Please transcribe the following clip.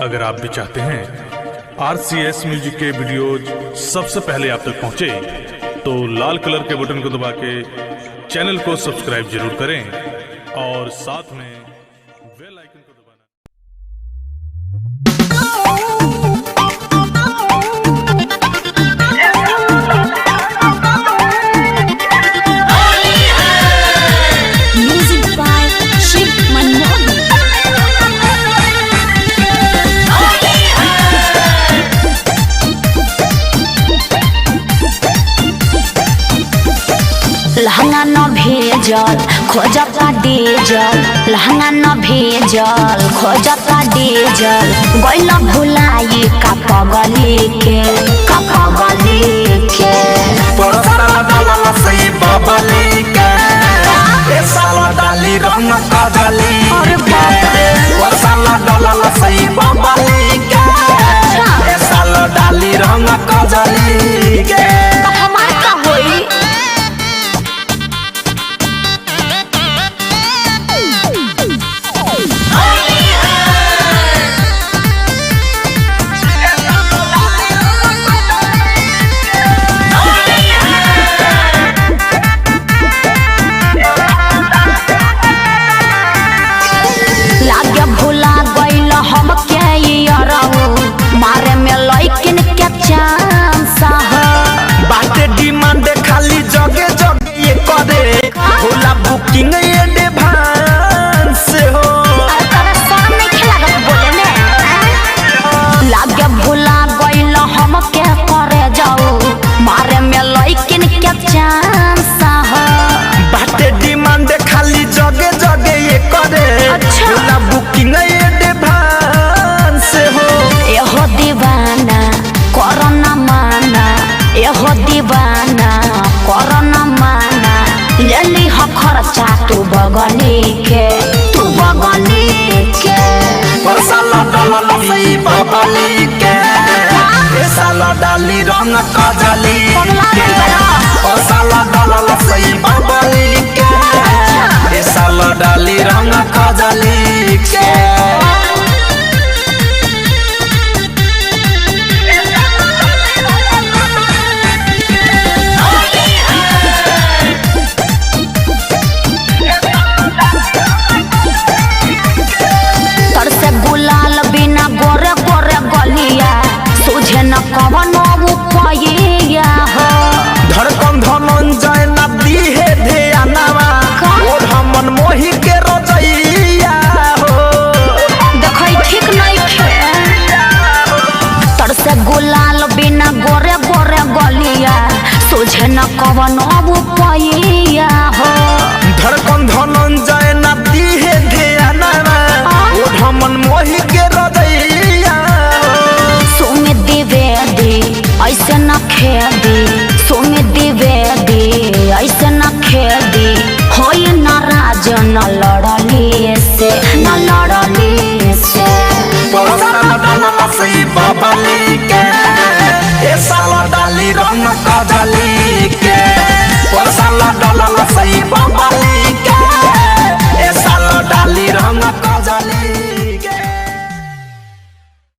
अगर आप भी चाहते हैं RCS म्यूजिक के वीडियोज सबसे पहले आप तक पहुंचे तो लाल कलर के बटन को दबा के चैनल को सब्सक्राइब जरूर करें और साथ में बेल आइकन को दबाना। लहंगा न भेजल खोजता डीजल, लहंगा न भेजल खोजता डीजल, गइल भुलाई का पगली के परसाला डाला सही बबली के ए साला डाली रंग कजली। अरे बाप रे, परसाला डाला सही बबली के ए साला डाली रंग कजली के। हमार का होई लागे भुला गइल हम के मारे में लइकिन के चांस है। बाटे डिमांड खाली जगे जगे ये करे होला बुकिंग ये एडवांस हो। अरे तोरा शर्म नहीं खेला बोले में लागे भुला गइल हम के करे जाऊ मारे में लइकिन के चांस है। बाटे डिमांड खाली जगे जगे ये करे अच्छा। होला बुकिंग एडवांस हो। एहो दीवाना कोरोना माना, एहो दीवाना कोरोना माना, ले ली हो खर्चा तू बगली के परसाला डाला सही बबली के ए साला डाली रंग कजली के। परसाला डाला सही बबली के ए साला डाली रंग कजली के। तर से गुलाल बिना गोरे गोरे गलिया सोझे न कवनो उपाया हो। धड़कन धनंजय नदी है ध्यानवा और हमन मोही के रजैया हो। देखै ठीक नहीं खे तर से गुलाल बिना गोरे गोरे गलिया सोझे न कवनो उपाया हो। धड़कन धनंजय नदी है ध्यानवा और हमन मोही के रजैया हो। सुमित द्विवेदी ऐसे न खेदी, सुमित द्विवेदी ऐसे न खेदी, होई नाराज न लड़ली से परसाला डाला सही बबली के ए साला डाली रंग कजली